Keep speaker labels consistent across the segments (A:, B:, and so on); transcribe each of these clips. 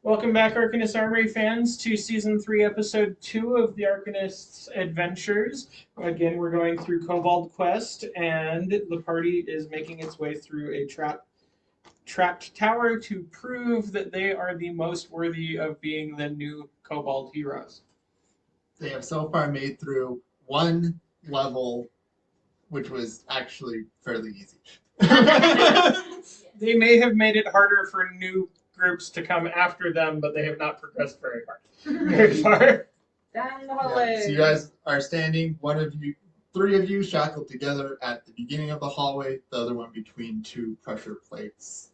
A: Welcome back, Arcanist Armory fans, to Season 3, Episode 2 of the Arcanist's Adventures. Again, we're going through Cobalt Quest, and the party is making its way through a trapped tower to prove that they are the most worthy of being the new Cobalt heroes.
B: They have so far made through one level, which was actually fairly easy.
A: They may have made it harder for new groups to come after them, but they have not progressed very far.
C: Down the hallway.
B: Yeah, so you guys are standing, three of you shackled together at the beginning of the hallway, the other one between two pressure plates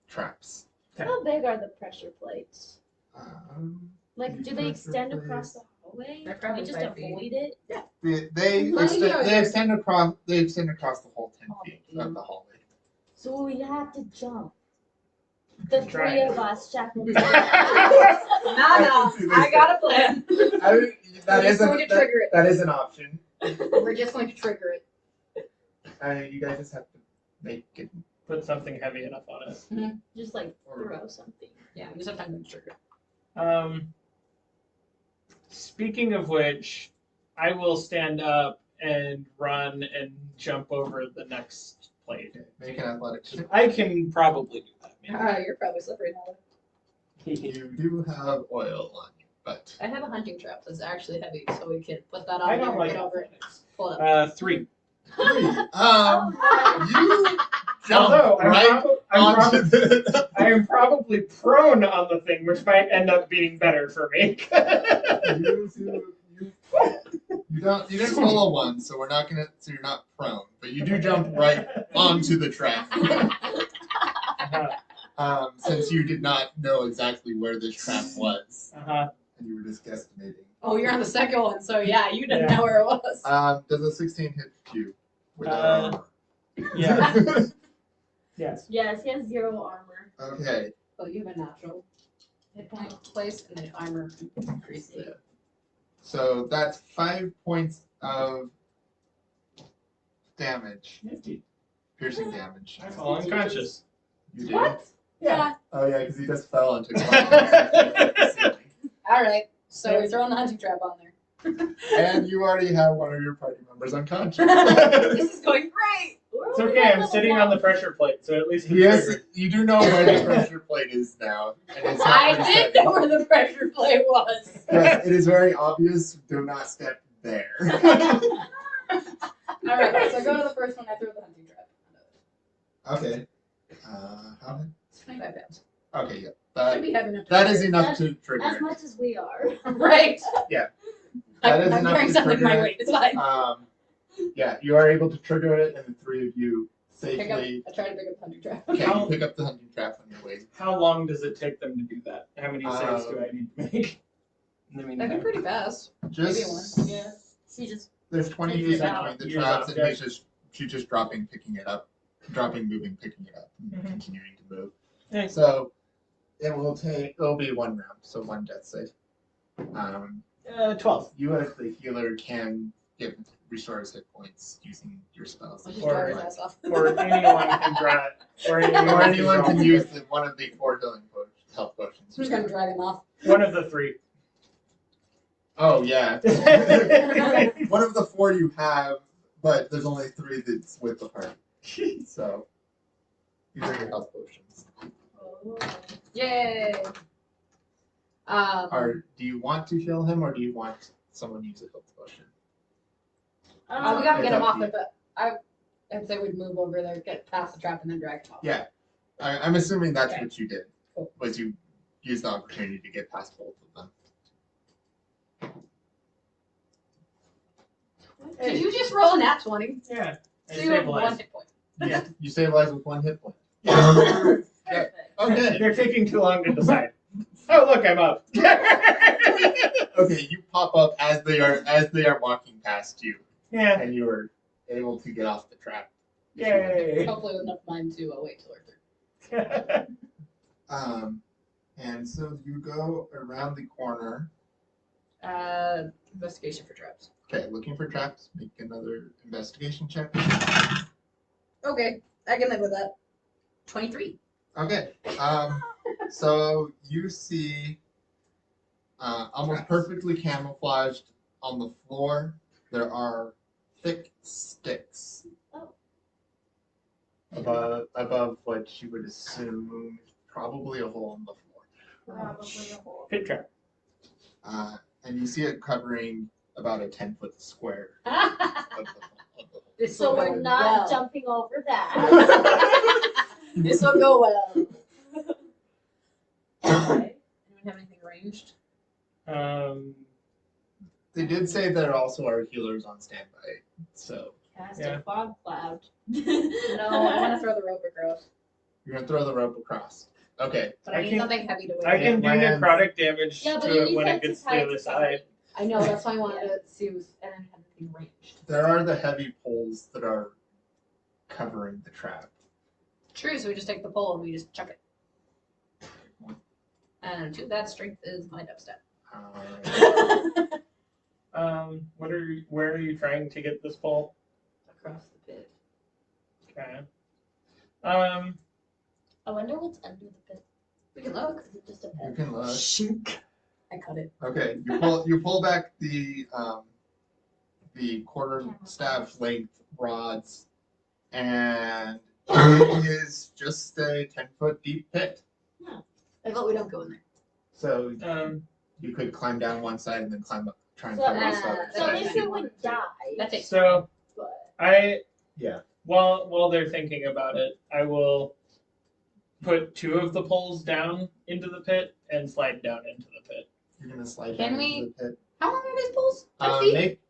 B: traps.
D: How big are the pressure plates?
B: The
D: Do they extend
B: pressure
D: across the hallway?
C: They're
D: Can we
C: probably
D: just
C: 5 feet.
D: avoid it?
B: They extend across the whole 10 feet of the hallway.
D: So we have to jump. The
A: Try
D: three
A: it.
D: of us shackled together.
C: I got a plan.
B: That
C: We're just going to trigger it.
B: That is an option.
C: We're just going to trigger it.
B: You guys just have to make it.
A: Put something heavy enough on it.
D: Just like throw something.
C: Yeah, we just have time to trigger it.
A: Speaking of which, I will stand up and run and jump over the next plate.
B: Make an athletics check.
A: I can probably do that. Maybe.
C: You're probably slippery now.
B: You do have oil on you, but
C: I have a hunting trap that's actually heavy, so we can put that on
A: I
C: there
A: don't
C: and
A: like
C: get over it.
A: athletics.
C: Pull it up.
A: 3.
B: three.
D: Oh,
B: You jump
A: Although
B: right onto the.
A: I am probably prone on the thing, which might end up being better for me.
B: You didn't roll a 1, so we're not gonna. So you're not prone, but you do jump right onto the trap. Since you did not know exactly where this trap was,
A: Uh-huh.
B: and you were just guesstimating.
C: Oh, you're on the second one, so yeah, you didn't
A: Yeah.
C: know where it was.
B: Does a 16 hit you? Without armor?
A: Yeah. Yes.
D: yes, he has 0 armor.
B: Okay.
C: Well, you have a natural hit point place, and then armor increases it.
B: So that's 5 points of damage,
A: Nifty.
B: piercing damage.
A: I fall unconscious.
B: You did?
D: What?
A: Yeah.
B: Oh yeah, because he just fell into the ceiling.
C: All right, so we're throwing the hunting trap on there.
B: And you already have one of your party members unconscious.
C: This is going great.
A: It's okay, I'm sitting on the pressure plate, so at least it's
B: Yes,
A: triggered.
B: you do know where the pressure plate is now. And it's not
C: I
B: resetting.
C: did know where the pressure plate was.
B: Yes, it is very obvious. Do not step there.
C: All right, so go to the first one. I throw the hunting trap.
B: Okay. How many?
C: It's 25 pounds.
B: Okay, yeah.
C: Should be heavy enough. To
B: That is
C: trigger.
B: enough to trigger
D: As
B: it.
D: much as we are.
C: Right.
B: That is
C: I'm
B: enough
C: carrying
B: to
C: something
B: trigger
C: my
B: it.
C: weight. It's fine.
B: Yeah, you are able to trigger it, and the three of you
C: Pick up,
B: safely.
C: I try to pick up the hunting trap.
B: Okay, you pick up the hunting trap on your way.
A: How long does it take them to do that? How many saves do I need to make? In the
C: That'd be
A: meantime?
C: pretty fast. Maybe one.
B: Just
C: Yeah.
D: She just
B: there's 20
D: Takes
B: feet
D: it out.
B: between the
A: Use
B: traps, and
A: object.
B: she's just dropping, picking it up, dropping, moving, picking it up, and
A: Mhm.
B: continuing to move.
A: Thanks.
B: So it'll be one round, so one death save.
A: 12.
B: You as the healer can restore his hit points using your spells.
C: I'll just
A: Or-
C: drive his ass off.
A: Or anyone can draw
B: Or anyone can use one of the 4 healing health potions.
C: I'm just gonna drag him off.
A: One of the 3.
B: Oh yeah. One of the 4 you have, but there's only 3 that's with the party. So these are your health potions.
C: Yay!
B: Do you want to heal him, or do you want someone to use a health potion?
C: we gotta get
B: It's
C: him
B: up
C: off
B: to
C: it, but I'd say we'd move over there, get past the trap, and then drag him off.
B: Yeah, I'm assuming that's
C: Okay.
B: what you did.
C: Cool.
B: Was you used the opportunity to get past both of them.
C: Did you just roll a nat 20?
A: Yeah. I
C: So you have
A: stabilize.
C: 1 hit point.
A: Yeah.
B: You stabilize with 1 hit point.
D: Perfect.
B: Okay.
A: They're taking too long to decide. Oh, look, I'm up.
B: Okay, you pop up as they are walking past you,
A: Yeah.
B: and you are able to get off the trap.
A: Yay.
C: Hopefully with enough time to wait till our turn.
B: And so you go around the corner.
C: Investigation for traps.
B: Okay, looking for traps. Make another investigation check.
C: Okay, I can live with that. 23.
B: Okay. So you see, almost perfectly camouflaged on the floor, there are thick sticks above what you would assume probably a hole in the floor.
D: Probably a hole.
A: Pit trap.
B: And you see it covering about a 10-foot square of the
C: This
D: So
C: will
D: we're
C: go
D: not
C: well.
D: jumping over that.
C: This will go well. Okay. Anyone have anything ranged?
B: They did say there also are healers on standby, so
D: Cast
A: Yeah.
D: a fog cloud.
C: No, I want to throw the rope across.
B: you're gonna throw the rope across. Okay.
C: But I
A: I
C: need
A: can-
C: something heavy to weigh.
A: I can do
B: lands.
A: necrotic damage
D: Yeah, but
A: to
D: you
A: it
D: need
A: when
D: that
A: it
D: to
A: gets to
D: tie
A: the
D: it
A: other
D: to
A: side.
C: I know, that's why I wanted to see if I didn't have anything ranged.
B: There are the heavy poles that are covering the trap.
C: True, so we just take the pole and we just chuck it. And to that strength is my dubstep.
A: Where are you trying to get this pole?
C: Across the pit.
A: Okay.
D: I wonder what's under the pit.
C: We can look.
D: Is it just a
B: You
D: pit?
B: can look.
A: Shink.
C: I cut it.
B: Okay, you pull back the quarter staff length rods, and it is just a 10-foot deep pit.
C: I vote we don't go in there.
B: So
A: Um,
B: you could climb down one side and then climb up, try and
D: So,
B: climb up the other
D: So
B: side.
D: if you would die,
C: That takes
A: so
D: but
B: Yeah.
A: while they're thinking about it, I will put 2 of the poles down into the pit and slide down into the pit.
B: You're gonna slide
C: Can
B: down
C: we-
B: into the pit.
C: How long are these poles? 10 feet?
B: Make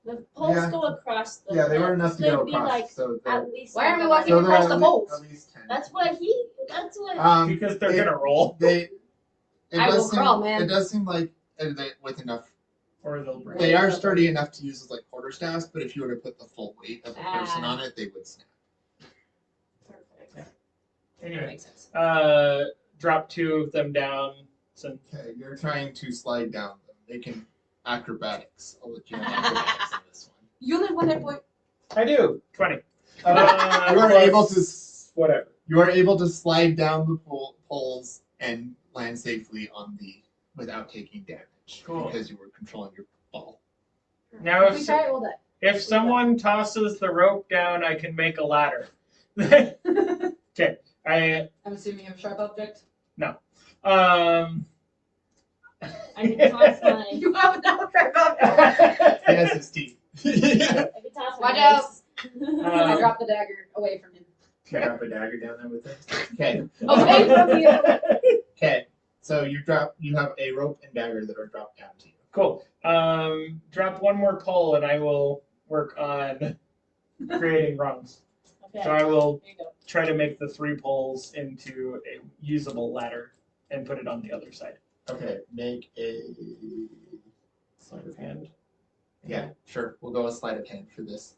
D: the poles
B: Yeah.
D: go across the
B: yeah, they were
D: pit.
B: enough
D: So
B: to
D: they'd
B: go
D: be
B: across.
D: like
B: So
D: at least.
C: Why aren't we
D: like
C: walking
B: so
C: across
B: they're
C: the
B: at
C: poles?
B: At least 10.
D: That's what.
A: Because they're
B: it-
A: gonna roll,
B: They. It
C: I
B: does
C: will
B: seem,
C: crawl, man.
B: It does seem like with enough.
A: or they'll break.
B: They are sturdy enough to use as like quarterstaffs, but if you were to put the full weight of a person
C: Ah.
B: on it, they would snap.
D: Perfect.
C: That
A: Anyway,
C: makes sense.
A: drop 2 of them down. So
B: Okay, you're trying to slide down them. They can acrobatics. I'll let you have acrobatics on this one.
C: You only have 1 hit point.
A: I do 20.
B: You are
A: Plus
B: able to
A: whatever.
B: you are able to slide down the poles and land safely on without taking damage
A: Cool.
B: because you were controlling your ball.
A: Now,
C: If we try it, we'll die.
A: if someone tosses the rope down, I can make a ladder. Okay,
C: I'm assuming you have a sharp object.
A: um.
D: I can toss my.
C: You have no sharp object.
B: He has his teeth.
D: I can toss my.
C: Watch out. I
A: Um,
C: dropped the dagger away from him.
B: Drop a dagger down there with it. Okay.
C: Away from you.
B: Okay. So you have a rope and dagger that are dropped down to you.
A: Cool. Drop 1 more pole, and I will work on creating rungs. So
D: Okay.
A: I will
C: There you go.
A: try to make the 3 poles into a usable ladder and put it on the other side.
B: Okay. Make a
A: Sleight of hand.
B: yeah, sure. We'll go a sleight of hand for this.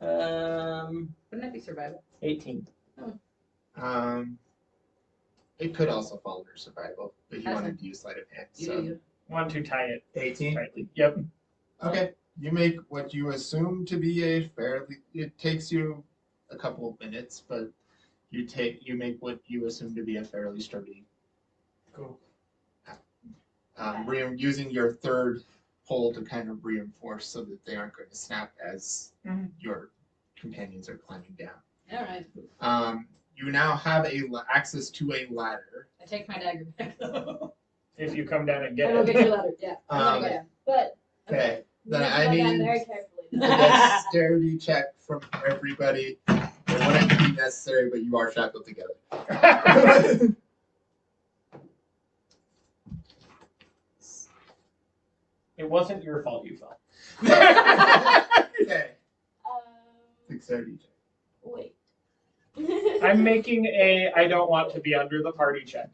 A: Um,
C: Wouldn't that be survival?
A: 18.
B: It could also fall under survival, but he
C: That's
B: wanted to use sleight of hand.
C: You
B: So
C: do.
A: Want to tie it
B: 18.
A: tightly. Yep.
B: Okay. You make what you assume to be a fairly. It takes you a couple of minutes, but you make what you assume to be a fairly sturdy.
A: Cool.
B: Using your third pole to kind of reinforce so that they aren't going to snap as
A: Mhm.
B: your companions are climbing down.
C: All right.
B: You now have access to a ladder.
C: I take my dagger back.
A: If you come down and
C: I
A: get
C: will
A: it.
C: get your ladder. Yeah. I'm gonna go down.
D: But
B: Okay. Then
D: you
B: I
D: go down
B: need
D: very carefully.
B: a dexterity check from everybody. It wouldn't be necessary, but you are shackled together.
A: It wasn't your fault you fell.
B: Okay.
D: Um,
B: Dexterity check.
D: wait.
A: I'm making a I don't want to be under the party check.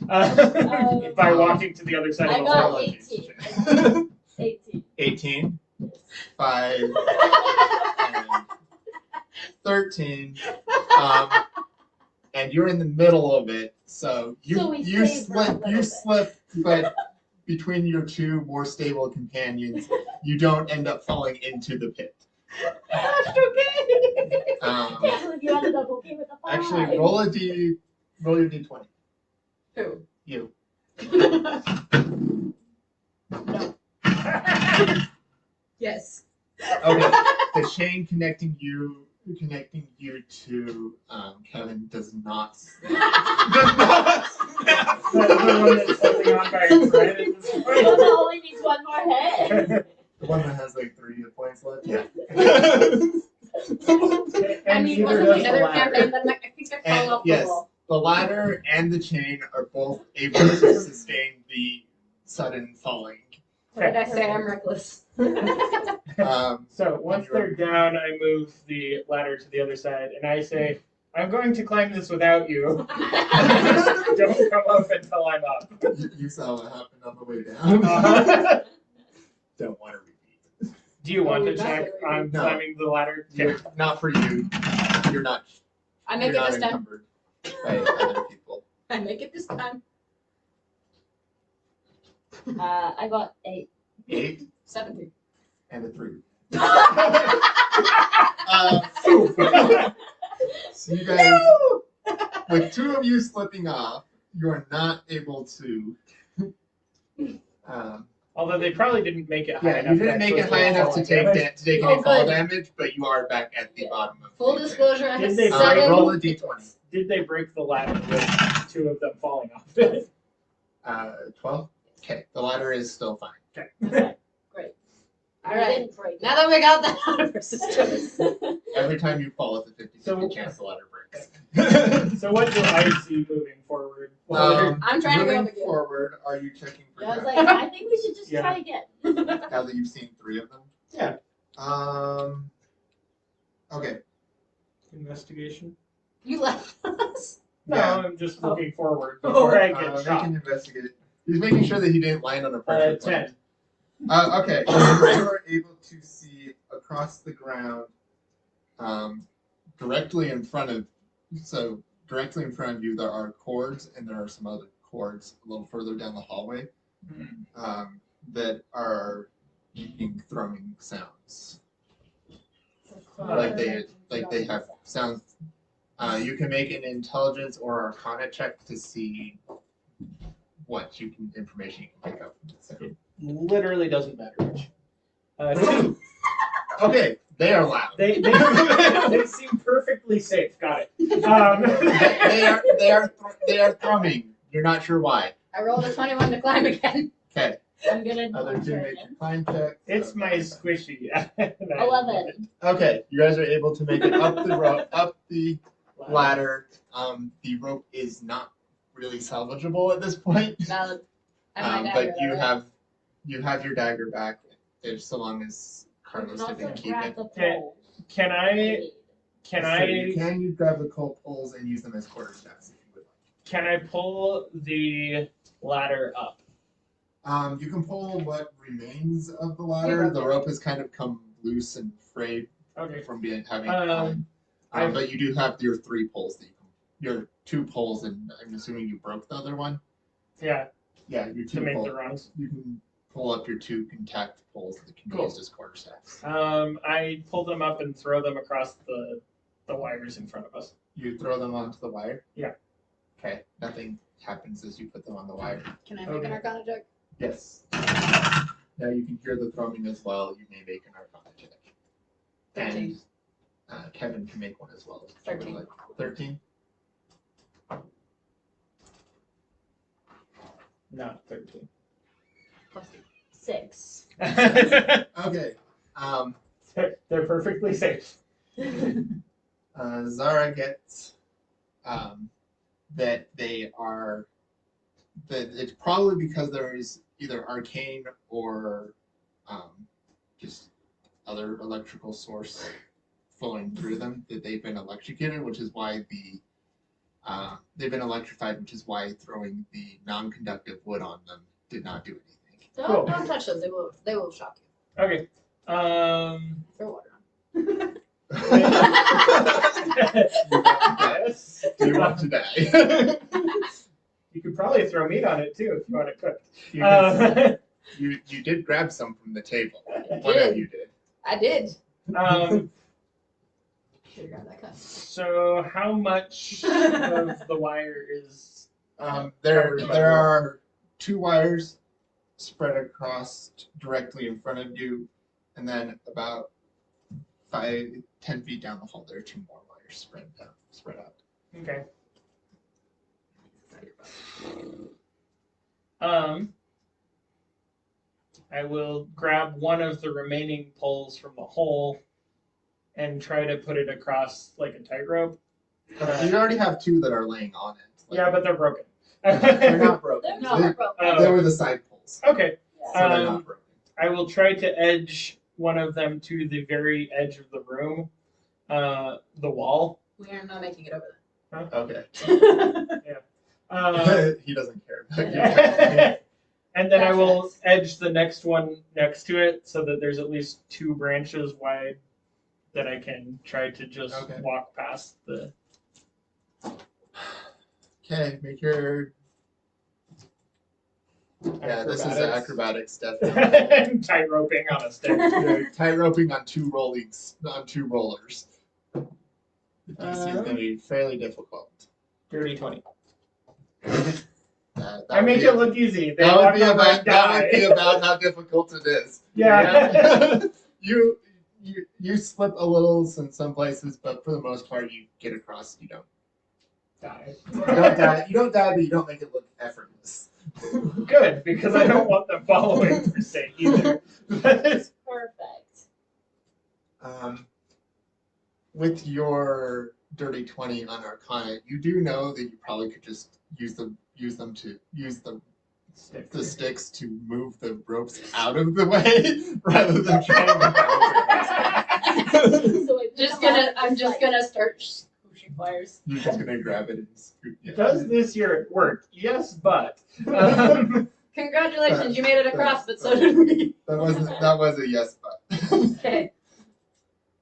D: Um,
A: By walking to the other side
D: I
A: of the
D: got
A: wall.
D: 18. 18.
B: 18, 5, and 13. And you're in the middle of it, so
D: So we
B: you
D: save her a
B: slip,
D: little
B: you
D: bit.
B: slip, but between your 2 more stable companions, you don't end up falling into the pit.
C: That's okay.
B: Um,
D: Can't believe you ended up okay with the 5.
B: actually, roll your d20.
C: Who?
B: You.
D: No.
C: Yes.
B: Okay. The chain connecting you to Kevin does not snap. Does not snap.
A: The one that's holding on by its thread at this
D: Well,
A: point.
D: that only needs one more head.
B: The one that has like 3 hit points left.
A: Yeah.
C: I
A: And
C: mean,
A: neither
C: wasn't
A: does
C: the
A: the
C: other
A: ladder.
C: campaign, but I think I
B: And
C: fell off the
B: yes,
C: wall.
B: the ladder and the chain are both able to sustain the sudden falling.
C: What did I say? I'm reckless.
A: So once they're down, I move the ladder to the other side, and I say, "I'm going to climb this without you. Don't come up until I'm up."
B: You saw what happened on the way down.
A: Uh-huh.
B: Don't want to repeat.
A: Do you want to
C: Oh,
A: check
C: that's
A: on
B: No.
A: climbing the ladder?
B: You're, not for you. You're not.
C: I make
B: You're
C: it
B: not
C: this time.
B: encumbered by other people.
C: I make it this time.
D: I got 8.
B: 8
C: 17.
B: and a 3.
A: Oh.
B: So you guys, with 2 of you slipping off, you are not able to.
A: Although they probably didn't make it high
B: Yeah,
A: enough.
B: you didn't make it high enough to take
C: Oh,
B: any fall
C: good.
B: damage, but you are back at the bottom of
C: Full
B: the
C: disclosure, I
A: Did
C: have
A: they
C: seven.
B: roll a d20.
A: Did they break the ladder with 2 of them falling off it?
B: 12. Okay, the ladder is still fine.
A: Okay.
C: All right. Now that we got that out of our system.
B: Every time you fall, it's a 50-50
A: So-
B: chance the ladder breaks.
A: So what do I see moving forward? Well,
C: I'm trying to go up
B: moving
C: again.
B: forward, are you checking for
D: I was
B: that?
D: like, I think we should just
A: Yeah.
D: try again.
B: Now that you've seen 3 of them?
A: Yeah.
B: Okay.
A: investigation?
C: You left us.
A: No,
B: Yeah.
A: I'm just looking forward before I get
B: Make
A: shot.
B: an investigate. He's making sure that he didn't land on a pressure point.
A: 10.
B: Okay. You are able to see across the ground, directly in front of you, there are cords, and there are some other cords a little further down the hallway that are making thrumming sounds. Like they have sounds. You can make an intelligence or arcana check to see what information you can pick up.
A: It literally doesn't matter which. 2.
B: Okay, they are loud.
A: They seem perfectly safe. Got it.
B: They are thrumming. You're not sure why.
C: I rolled a 21 to climb again.
B: Okay,
D: I'm gonna
B: other 2 make your climb check.
A: It's my squishy.
D: 11.
B: Okay, you guys are able to make it up the rope, up the ladder. The rope is not really salvageable at this point.
C: Valid. I have my
B: But
C: dagger,
B: you
C: right?
B: have your dagger back, if so long as
D: You can
B: Carlos
D: also
B: didn't keep
D: grab
B: it.
D: the
A: Okay.
D: poles.
A: Can I
B: You grab the coal poles and use them as quarterstaffs if you would
A: can I pull the ladder up?
B: like. You can pull what remains of the ladder. The rope has kind of come loose and frayed
A: Okay.
B: from having
A: I've-
B: but you do have your 3 poles that your 2 poles, and I'm assuming you broke the other one.
A: Yeah,
B: Yeah, your 2
A: to make
B: poles.
A: the runs.
B: You can pull up your 2 intact poles that can be
A: Cool.
B: used as quarterstaffs.
A: I pull them up and throw them across the wires in front of us.
B: You throw them onto the wire.
A: Yeah.
B: Okay. Nothing happens as you put them on the wire.
C: Can I make
A: Okay.
C: an arcana check?
B: Yes. Now you can hear the thrumming as well. You may make an arcana check.
C: 13.
B: And Kevin can make one as well. if you would
C: 13.
B: like. 13.
A: Not 13.
C: Plus
D: 6.
B: Okay.
A: They're perfectly safe.
B: Zara gets that it's probably because there is either arcane or just other electrical source flowing through them that they've been electrocuted, which is why they've been electrified, which is why throwing the non-conductive wood on them did not do anything.
C: Don't,
A: Cool.
C: don't touch them. They will shock you.
A: Okay.
C: Throw water on.
A: Yes.
B: Do you want to die?
A: You could probably throw meat on it too if you want it cooked.
B: You can- you did grab some from the table.
C: I
B: One of
C: did.
B: you did.
C: I did. Should've grabbed that cup.
A: So how much of the wire is?
B: There are 2 wires spread across directly in front of you, and then about 10 feet down the hall, there are 2 more wires spread out.
A: Okay. I will grab one of the remaining poles from the hole and try to put it across like a tightrope.
B: You already have 2 that are laying on it.
A: Yeah, but they're broken.
B: they're not broken.
C: No,
B: they,
C: they're broken.
B: they were the side poles,
A: Okay.
B: so they're not broken.
A: I will try to edge one of them to the very edge of the room, the wall.
C: We are not making it over
B: Okay.
C: there.
B: He doesn't care.
A: And then I will edge the next one next to it so that there's at least 2 branches wide that I can try to just walk past the.
B: Okay, make your. Yeah, this is acrobatics, definitely.
A: Tight roping on a stick.
B: You're tight roping on 2 rollers. This is going to be fairly difficult.
A: Dirty 20.
B: That
A: I make it look easy.
B: That would be about how difficult it is.
A: Yeah.
B: You slip a little in some places, but for the most part, you get across. You don't
A: Die.
B: You don't die, but you don't make it look effortless.
A: Good, because I don't want them following per se either.
D: Perfect.
B: With your dirty 20 on Arcana, you do know that you probably could just use the sticks to move the ropes out of the way rather than trying to
C: I'm just gonna start squishing wires.
B: You're just gonna grab it and scoot. Yeah.
A: Does this year work? Yes, but.
C: Congratulations, you made it across, but so did we.
B: That was a yes, but.
C: Okay.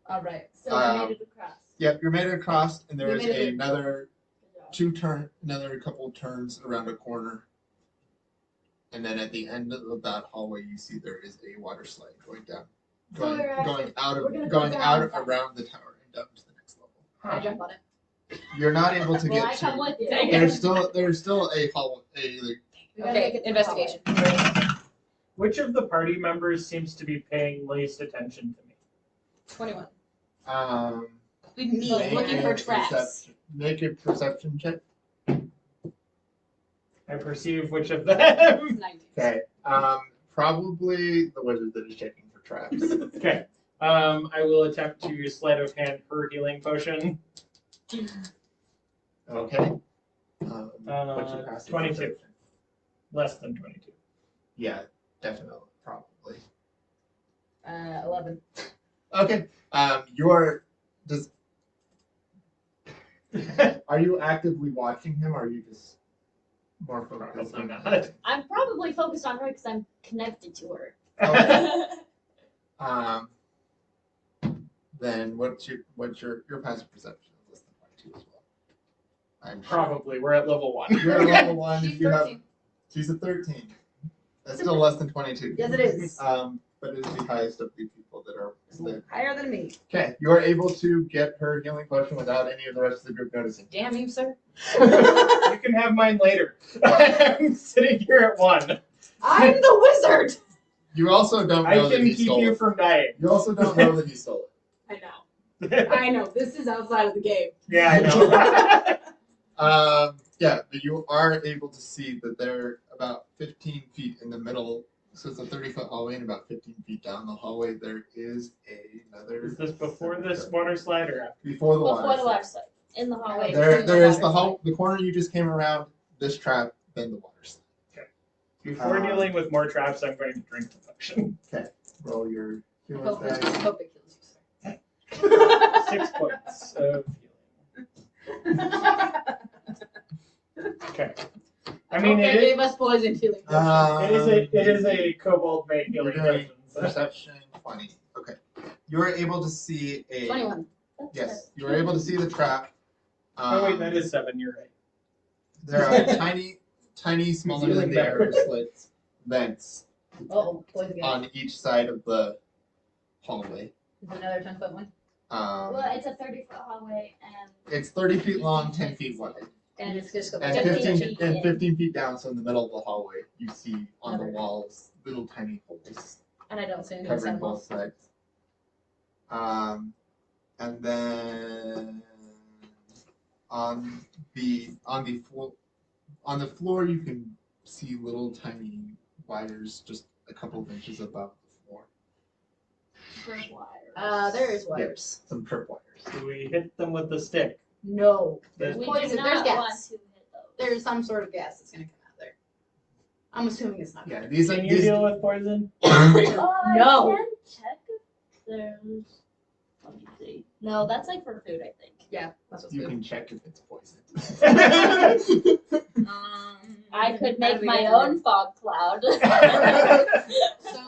C: All right.
D: So we made it across.
B: Yep, you're made it across, and there
C: We
B: is
C: made it.
B: another another couple of turns around a corner. And then at the end of that hallway, you see there is a water slide going down,
D: So we're actually-
B: going out
D: we're gonna
B: going
D: go
B: out
D: down.
B: around the tower and down to the next level.
C: I jump on it.
B: You're not able to
D: Well,
B: get
D: I come
B: to.
D: with you.
C: Dang it.
B: There's still a hallway.
D: We gotta
C: Okay,
D: make it to the
C: investigation.
A: Which of the party members seems to be paying least attention to me?
C: 21.
B: Make
C: Looking for
B: a
C: traps.
B: Make a perception check.
A: I perceive which of them.
C: 19.
B: Okay. Probably the wizard that is checking for traps.
A: Okay. I will attempt to sleight of hand her healing potion.
B: Okay. What's your passive
A: 22.
B: perception?
A: Less than 22.
B: Yeah, definitely, probably.
C: 11.
B: Okay. Are you actively watching him, or are you just more focused
A: Probably
B: on
A: not.
D: I'm probably focused on her because I'm connected to her.
B: Okay. Then what's your passive perception is less than 22 as well. I'm sure.
A: Probably. We're at level 1.
B: You're at level 1.
C: She's
B: If you have,
C: 13.
B: she's a 13. That's still less than 22.
C: Yes, it is.
B: But it's the highest of the people that are.
C: Higher than me.
B: Okay, you are able to get her healing potion without any of the rest of the group noticing.
C: Damn you, sir.
A: You can have mine later. I'm sitting here at 1.
C: I'm the wizard.
B: You also don't
A: I
B: know that
A: can
B: he
A: keep
B: stole
A: you
B: it.
A: from dying.
B: You also don't know that he stole
C: I know. I know. This is outside of the game.
A: Yeah, I know.
B: it. Yeah, but you are able to see that they're about 15 feet in the middle. So it's a 30-foot hallway, and about 15 feet down the hallway, there is another.
A: Is this before this water slide or after?
B: Before the
D: Before
B: water.
D: the water slide. In the hallway.
B: There is the corner you just came around. This trap, then the water slide.
A: Before dealing with more traps, I'm going to drink the potion.
B: Roll your
C: I
B: healing
C: hope it
B: dice.
C: kills you, sir.
A: 6 points of healing. Okay. I mean,
C: they
A: it
C: gave us poison healing.
A: it is a kobold made
B: You're
A: healing
B: doing
A: potion. So.
B: perception 20. Okay. You are able to see a.
C: 21.
B: Yes, you are able to see the trap.
A: Oh wait, that is 7. You're right.
B: There are tiny, smaller than
A: Feeling
B: the
A: better.
B: arrow slits vents
C: Oh, poison gas.
B: on each side of the hallway.
C: Is it another 10-foot one?
D: Well, it's a 30-foot hallway and
B: It's 30 feet long, 10 feet wide,
C: And it's just
B: and
D: 15
B: 15
D: feet
B: and
D: in.
B: 15 feet down. So in the middle of the hallway, you see on the
C: Another-
B: walls little tiny holes
C: And I don't see anything
B: covering
C: inside
B: both sides. And then on the floor, you can see little tiny wires just a couple of inches above the floor.
C: There is wires.
B: Some tripwires.
A: Do we hit them with the stick?
C: No. There's
D: we
C: poison.
D: do
C: There's
D: not want
C: gas.
D: to hit those.
C: There's some sort of gas that's gonna come out there. I'm assuming it's not.
B: Yeah, these are
A: Can you
B: these.
A: deal with poison?
C: No.
D: I can check if there's. Let me see. No, that's like for food, I think.
C: Yeah, that's what's
B: You
C: good.
B: can check if it's poison.
D: I could
C: how do
D: make
C: we
D: my
C: get to
D: own fog cloud.
C: So is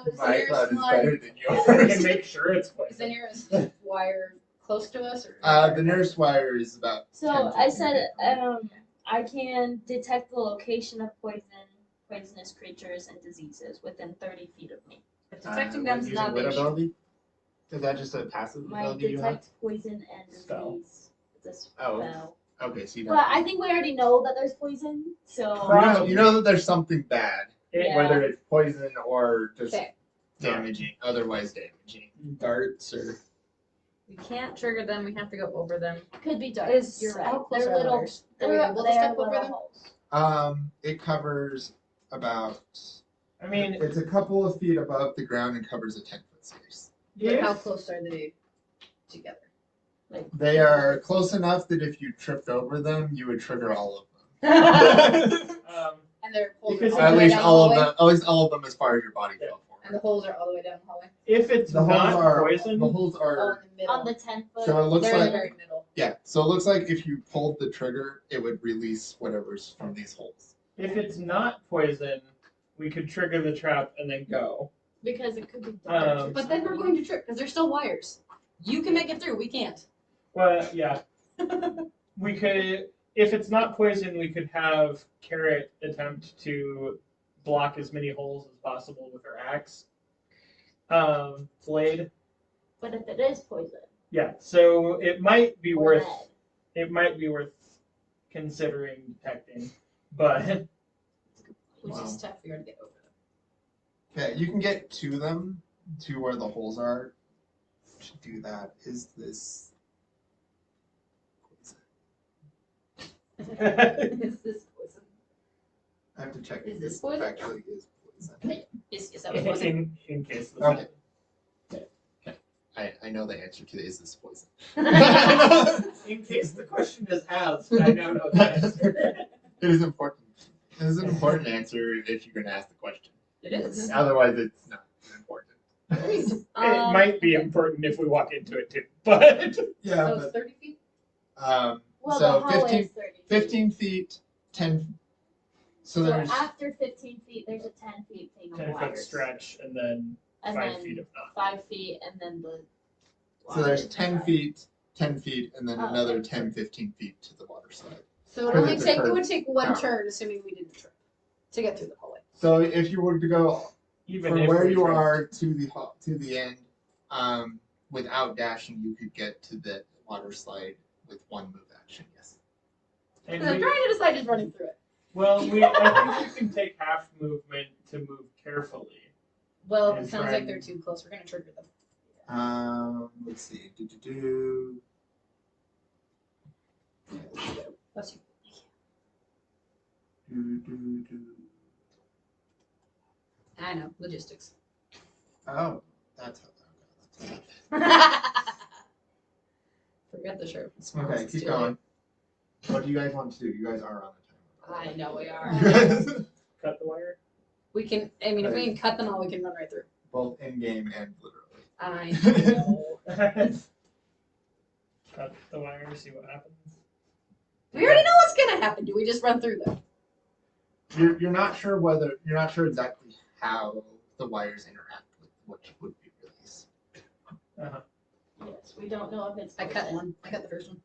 C: the
B: My
C: nearest
B: cloud is
C: one?
B: better than
A: We
B: yours.
A: can make sure it's
C: Is the
A: poison.
C: nearest wire close to us or?
B: The nearest wire is about.
D: So
B: 10
D: I
B: 15
D: said,
B: feet from you.
D: I can detect the location of poisonous creatures and diseases within 30 feet of me.
C: If detecting
B: What,
C: them is
B: using
C: not
B: what
C: the issue.
B: ability? Is that just a passive
D: My
B: ability you have?
D: detect poison and
A: Spell.
D: disease. It's a
B: Oh.
D: spell.
B: Okay, so you
D: But I think we already know that there's poison, so
B: you know that there's something bad,
D: Yeah.
B: whether it's poison or just
C: Okay.
B: damaging, otherwise damaging.
A: Darts or
C: We can't trigger them. We have to go over them.
D: could be dark.
C: Is
D: You're
C: how
D: right.
C: close
D: They're
C: are the
D: little.
C: wires? Are we
D: They're
C: able to step over
D: little
C: them?
D: holes.
B: It covers about.
A: I mean,
B: It's a couple of feet above the ground and covers a 10-foot space.
C: But how
A: if
C: close are they together?
B: They are close enough that if you tripped over them, you would trigger all of them.
C: And they're holes
A: Because
C: all
B: At
C: the way
B: least
C: down
B: all
C: the
B: of
C: hallway?
B: them. At least all of them, as far as your body fell
C: And the
B: forward.
C: holes are all the way down the hallway?
A: if it's
B: The holes
A: not
B: are.
A: poison,
B: The holes
C: Oh,
B: are.
C: in the middle.
D: On the 10-foot.
B: So it looks
C: They're in the
B: like.
C: very middle.
B: Yeah. So it looks like if you pulled the trigger, it would release whatever's from these holes.
A: if it's not poison, we could trigger the trap and then go.
D: Because it could be dark.
C: But then we're going to trip because there's still wires. You can make it through. We can't.
A: Well, yeah. We could, if it's not poison, we could have Carrot attempt to block as many holes as possible with her axe. Blade.
D: But if it is poison,
A: Yeah, so it might be
D: or
A: worth
D: lead,
A: it might be worth considering detecting, but
C: Which
B: Wow.
C: is tough for you to get over them.
B: Okay, you can get to them, to where the holes are. To do that, is this poison?
C: Is this poison?
B: I have to check
C: Is
B: if
C: this
B: this
C: poison?
B: actually is poison.
C: Is that was poison?
A: in case this
B: Okay. I know the answer to is this poison.
A: in case the question is asked, I now know the answer.
B: It is important. It is an important answer if you're going to ask the question.
C: It is.
B: Otherwise, it's not important.
A: It might be important if we walk into it too, but
B: Yeah,
C: So it's 30 feet?
B: but
D: well,
B: so
D: the hallway
B: 15
D: is 30 feet.
B: 15 feet, 10. So
D: So
B: there's
D: after 15 feet, there's a 10 feet thing of
A: 10-foot
D: wires.
A: stretch and then
D: And
A: 5
D: then
A: feet if not.
D: 5 feet, and then the.
B: so there's
D: water
B: 10
D: side.
B: feet, 10 feet, and then
D: Oh,
B: another
D: okay.
B: 10, 15 feet to the water side.
C: So it
B: Because
C: only
B: it's a
C: take it
B: curve.
C: would take one
B: Yeah.
C: turn, assuming we didn't trip, to get through the hallway.
B: So if you were to go
A: Even
B: from
A: if
B: where
A: we
B: you
A: tripped.
B: are to the end, without dashing, you could get to the water slide with one move action. Yes.
A: And
C: Because I'm
A: we,
C: trying to decide just running through it.
A: well, I think we can take half movement to move carefully.
C: Well,
A: And
C: it sounds
A: try
C: like
A: and-
C: they're too close. We're gonna trigger them.
B: Let's see. Do.
C: Bless you.
B: Do.
C: I know logistics.
B: Oh, that's how.
C: Forget the shirt.
B: Okay, keep going. What do you guys want to do? You guys are on the timer.
C: I know we are.
A: Cut the wire.
C: We can. I mean, if we can cut them all, we can run right through.
B: Both in game and literally.
C: I know.
A: Cut the wire, see what happens.
C: We already know what's gonna happen. Do we just run through them?
B: You're not sure exactly how the wires interact with what would be released.
D: Yes, we don't know if it's.
C: I cut
D: poison.
C: one. I cut the first one.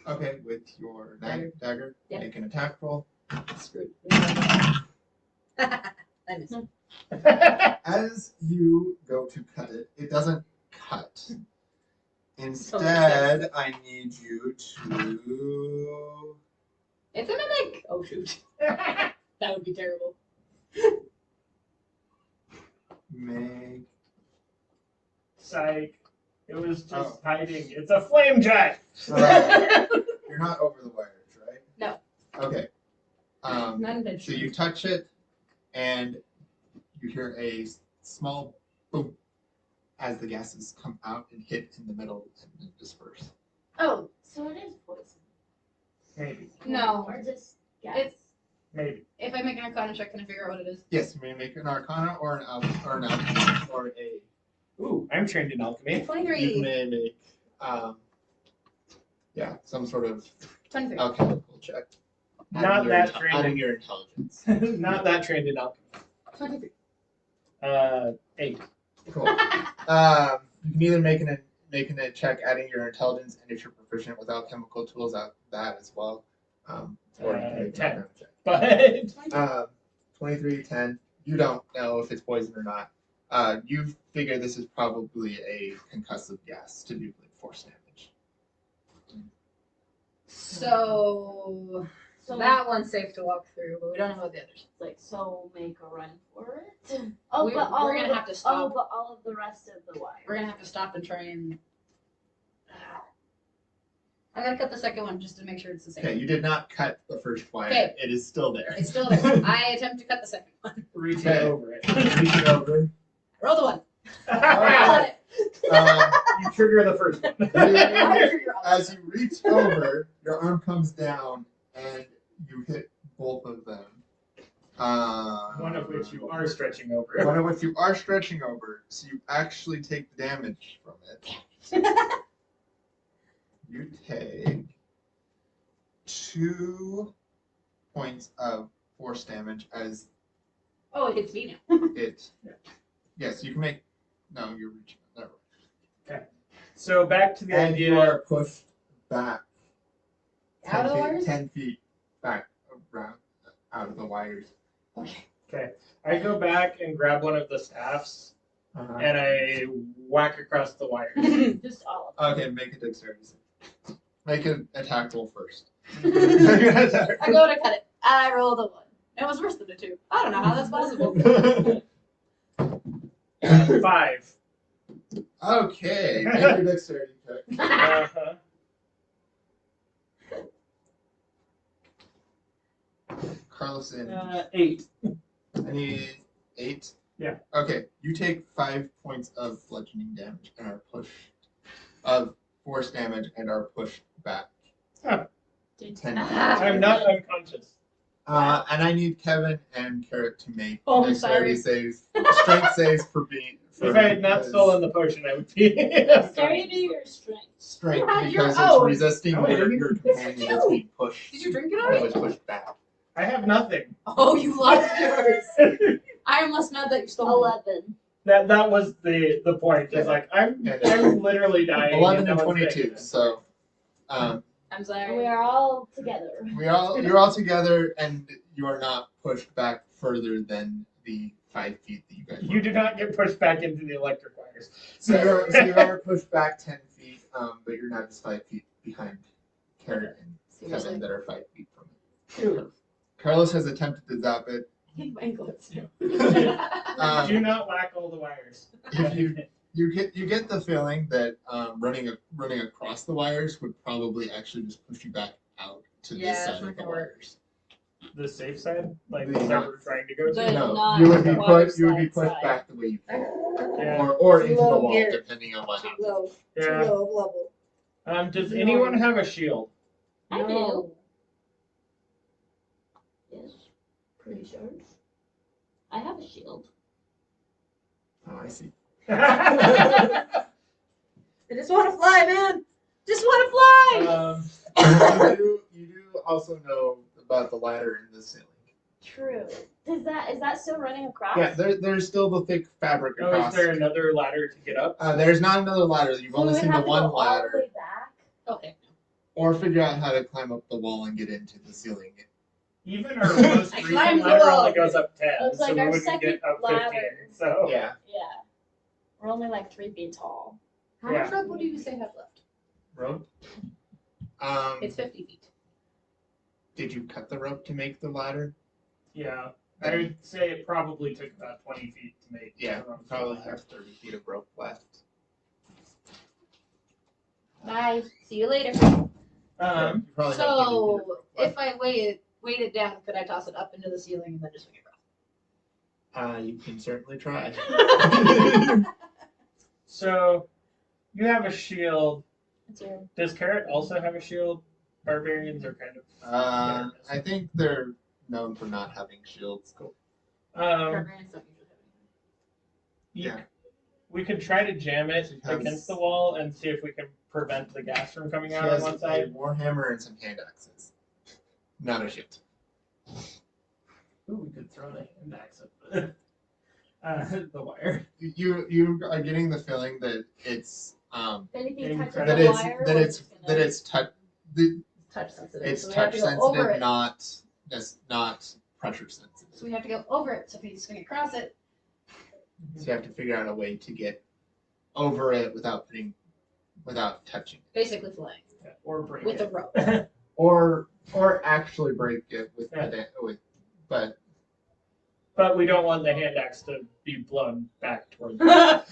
B: Okay, with your dagger,
C: Yeah.
B: make an attack roll.
C: Screwed. I missed.
B: As you go to cut it, it doesn't cut. Instead, I need you to
C: It's a mimic. Oh shoot. That would be terrible.
B: make.
A: Psych. It was just
B: Oh.
A: hiding. It's a flame jet.
B: You're not over the wires, right?
C: No.
B: Okay.
C: Not
B: So
C: intentionally.
B: you touch it, and you hear a small boom as the gases come out and hit in the middle and then disperse.
C: Oh
D: So it is poison.
A: Maybe.
C: no.
D: Or just gas.
C: It's
A: Maybe.
C: if I make an Arcana check, can I figure out what it is?
B: Yes, you may make an Arcana or an alchemy or a.
A: Ooh, I'm trained in alchemy.
C: 23.
B: You may make some sort of
C: 23.
B: alchemical check.
A: Not that trained.
B: Adding your intelligence.
A: Not that trained in alchemy.
C: 23.
A: 8.
B: Cool. You can either make a check adding your intelligence, and if you're proficient with alchemical tools, that as well. Or you can make
A: 10.
B: an check.
A: But
B: 23, 10. You don't know if it's poison or not. You figure this is probably a concussive gas to do like force damage.
C: So that one's safe to walk through, but we don't know about the others.
D: So make a run for it. Oh,
C: we're
D: but all
C: gonna
D: of the,
C: have to stop.
D: Oh, but all of the rest of the wire.
C: We're gonna have to stop and try and. I'm gonna cut the second one just to make sure it's the same.
B: Okay, you did not cut the first wire.
C: Okay.
B: It is still there.
C: It's still there. I attempt to cut the second one.
A: reach
B: Okay.
A: over it.
B: Reach it over.
C: Roll the one.
B: Alright.
A: You trigger the first one.
B: As you reach over, your arm comes down and you hit both of them.
A: One of which you are stretching over.
B: One of which you are stretching over, so you actually take the damage from it. You take 2 points of force damage as
C: Oh, it hits me now.
B: it. Yes, you can make. No, you're reaching. Never mind.
A: So back to the
B: And
A: idea.
B: you are pushed back
C: Out of the wires?
B: 10 feet back around out of the wires.
A: Okay. I go back and grab one of the staffs and I whack across the wires.
D: Just all of them.
B: Okay, make a dexterity save. Make an attack roll first.
C: I go to cut it. I roll the one. It was worse than the 2. I don't know how that's possible.
A: 5.
B: Okay, make your dexterity check.
A: Uh-huh.
B: Carlos in.
A: 8.
B: I need 8.
A: Yeah.
B: Okay, you take 5 points of bludgeoning damage and are pushed of force damage and are pushed back.
A: Huh.
B: 10 feet.
A: I'm not unconscious.
B: And I need Kevin and Carrot to make
C: Oh, I'm
B: dexterity
C: sorry.
B: saves, strength saves for being.
A: If I had not
B: because-
A: stolen the potion, I would be.
D: Dexterity or strength?
B: strength
C: You're
B: because it's
C: out.
B: resisting
A: Oh,
B: your
A: you-
B: companion that's being pushed.
C: Did you drink it
B: It
C: already?
B: was pushed back.
A: I have nothing.
C: Oh, you lost yours. I must know that you stole mine.
D: 11.
A: That was the point. It's like I'm literally dying.
B: 11
A: and
B: and
A: no one's
B: 22.
A: taking it.
B: So,
C: I'm sorry.
D: We are all together.
B: you're all together, and you are not pushed back further than the 5 feet that you guys.
A: You do not get pushed back into the electric wires.
B: So you are pushed back 10 feet, but you're not just 5 feet behind Carrot and Kevin
C: Seriously.
B: that are 5 feet from it.
A: Ew.
B: Carlos has attempted to zap it.
C: My anklets.
A: Do not whack all the wires.
B: If you get the feeling that running across the wires would probably actually just push you back out to
C: Yeah,
B: this
C: it's
B: side
C: not
B: of the
C: gonna work.
B: wires.
A: The safe side, like
B: The
A: the side
B: not-
A: we're trying to go to.
D: The-
B: No,
D: not
B: you would be
D: the water
B: pushed. You would be
D: slide
B: pushed
D: side.
B: back the way you came,
A: Yeah.
B: or into the
C: Low
B: wall,
C: gear.
B: depending on what happens.
C: Low.
A: Yeah.
C: Low level.
A: Does anyone have a shield?
D: I do.
C: No.
D: Yes. Pretty sure. I have a shield.
B: Oh, I see.
C: I just want to fly, man. Just want to fly.
B: You do also know about the ladder in the ceiling.
D: True. Is that still running across?
B: Yeah, there's still the thick fabric
A: Oh,
B: across.
A: is there another ladder to get up?
B: There's not another ladder. You've
D: So we
B: only
D: would
B: seen the
D: have to
B: one
D: go all the
B: ladder,
D: way back?
C: Okay.
B: or figure out how to climb up the wall and get into the ceiling.
A: Even our most
C: I
A: recent
C: climbed the
A: ladder
C: wall.
A: only goes up 10,
D: Looks
A: so
D: like
A: we
D: our
A: wouldn't
D: second
A: get up 15.
D: ladder.
A: So
B: Yeah.
D: Yeah. We're only like 3 feet tall.
C: How much rope would you say I have left?
B: Rope.
C: It's 50 feet.
B: Did you cut the rope to make the ladder?
A: Yeah, I would say it probably took about 20 feet to make.
B: Yeah,
A: the rope.
B: probably have 30 feet of rope left.
C: Bye. See you later.
B: You probably have 30 feet of
C: So,
B: rope
C: if
B: left.
C: I weight it down, could I toss it up into the ceiling and then just swing it
B: You can certainly try.
C: across?
A: So, you have a shield.
D: It's your
A: Does Carrot also have a shield? Barbarians are kind of.
B: I think they're known for not having shields.
C: Barbarians don't usually have
A: You-
B: Yeah.
A: We could try to jam it
B: Because-
A: against the wall and see if we can prevent the gas from coming
B: She
A: out on
B: has
A: one
B: a
A: side.
B: warhammer and some hand axes. Not a shield.
A: Ooh, we could throw the hand axe at the wire.
B: You are getting the feeling that it's
D: if anything
A: Getting
D: touches
A: credit.
D: the
B: that
D: wire,
B: that
D: we're
B: it's
D: just gonna-
B: that it's touch the
C: touch sensitive.
B: it's
C: so we have
B: touch
C: to go over
B: sensitive,
C: it.
B: not pressure sensitive.
C: So we have to go over it. So if you swing across it,
B: So you have to figure out a way to get over it without touching it,
C: basically flying
A: Yeah, or break
C: with a
A: it.
C: rope.
B: or actually break it with
A: Yeah.
B: but
A: But we don't want the hand axe to be blown back towards
C: and
D: My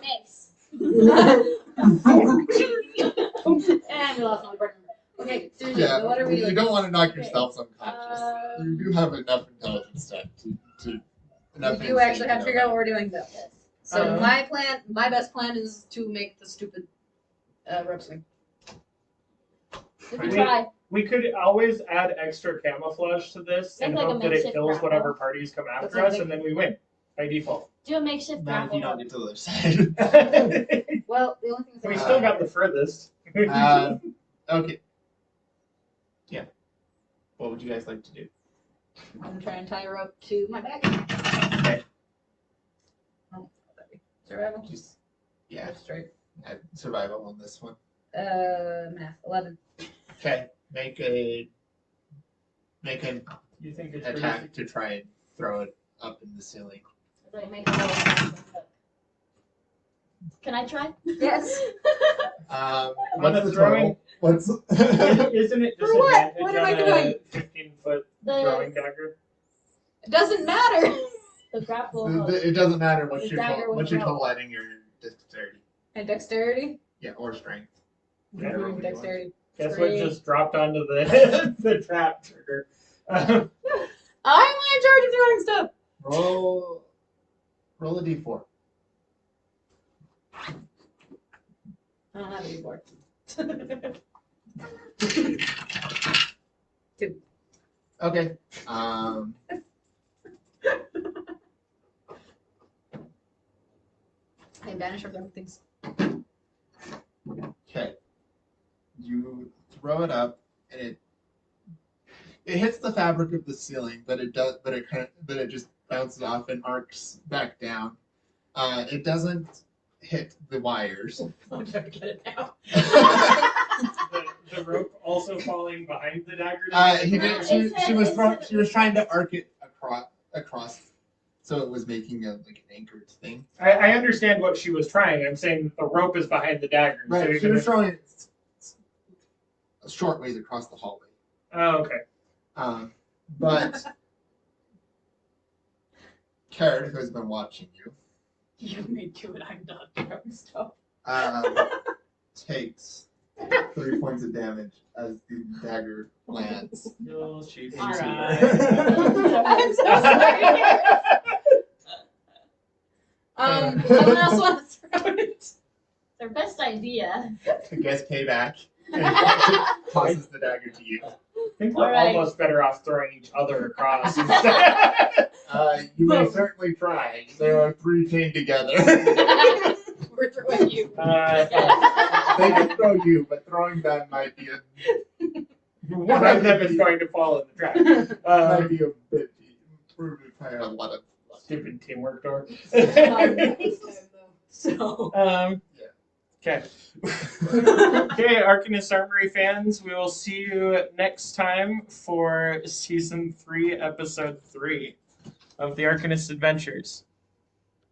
D: mace.
C: we lost all the partner. Okay, seriously,
B: yeah,
C: what are we
B: you
C: doing?
B: don't want to knock
C: Okay.
B: yourself unconscious. You do have enough intelligence to enough
C: We do
B: insight
C: actually have to
B: know
C: figure out
B: that.
C: what we're doing though.
D: Yes.
C: So my best plan is to make the stupid rope swing.
D: We
A: We-
D: can try.
A: We could always add extra camouflage to this and
D: Make like a
A: hope that it
D: makeshift
A: kills
D: grapple.
A: whatever parties come
C: That's
A: after
C: what
A: us,
C: I
A: and then we win by default.
D: Do a makeshift
B: Not if you
D: grapple.
B: don't get to the other side.
A: We
C: Well, the only thing is
A: still got the furthest.
B: Okay. Yeah. What would you guys like to do?
C: I'm gonna try and tie a rope to my back.
B: Okay.
C: Oh, survival.
B: Just yeah,
C: That's straight.
B: add survival on this one.
C: Math 11.
B: Okay. Make an
A: You think it's
B: attack to try and throw it up in the ceiling.
D: Like, make a little- Can I try?
C: Yes.
B: What's
A: the
B: the
A: throwing-
B: total? What's
A: Isn't it
C: For what?
A: disadvantage
C: What am I
A: on
C: doing?
A: a 15-foot
D: The
A: throwing dagger?
C: It doesn't matter.
D: the grapple.
B: it doesn't matter what's
D: The
B: your
D: dagger
B: total,
D: with
B: what's your
D: rope.
B: total adding your dexterity.
C: And dexterity.
B: Yeah, or strength.
A: Yeah,
B: Whatever
C: Including
B: one you want.
C: dexterity.
A: Guess
C: Three.
A: what just dropped onto the the trap trigger?
C: I'm in charge of throwing stuff.
B: Roll a d4.
C: I don't have any board.
B: Okay.
C: I banish or throw things.
B: Okay. You throw it up, and it hits the fabric of the ceiling, but it just bounces off and arcs back down. It doesn't hit the wires.
C: I'm trying to get it now.
A: The rope also falling behind the dagger.
B: She was trying to arc it across, so it was making an anchored thing.
A: I understand what she was trying. I'm saying the rope is behind the dagger. So
B: Right.
A: you're
B: She was
A: gonna-
B: throwing it a short ways across the hallway.
A: Oh, okay.
B: But Carrot, who has been watching you,
C: You may do it. I'm not throwing stuff.
B: takes 3 points of damage as the dagger lands.
A: You'll shoot
B: All
A: me.
B: right.
C: I'm so sorry. Someone else wants to throw it.
D: Their best idea.
B: It gets payback and tosses the dagger to you.
A: I think we're
D: Alright.
A: almost better off throwing each other across instead.
B: You may certainly try. There are 3 chained together.
C: We're throwing you.
B: They can throw you, but throwing them might be a
A: One of them is going to fall in the trap.
B: might be a bit. Require a lot of.
A: Stupid teamwork door.
C: So.
A: Okay. Okay, Arcanist Armory fans, we will see you next time for Season 3, Episode 3 of the Arcanist Adventures.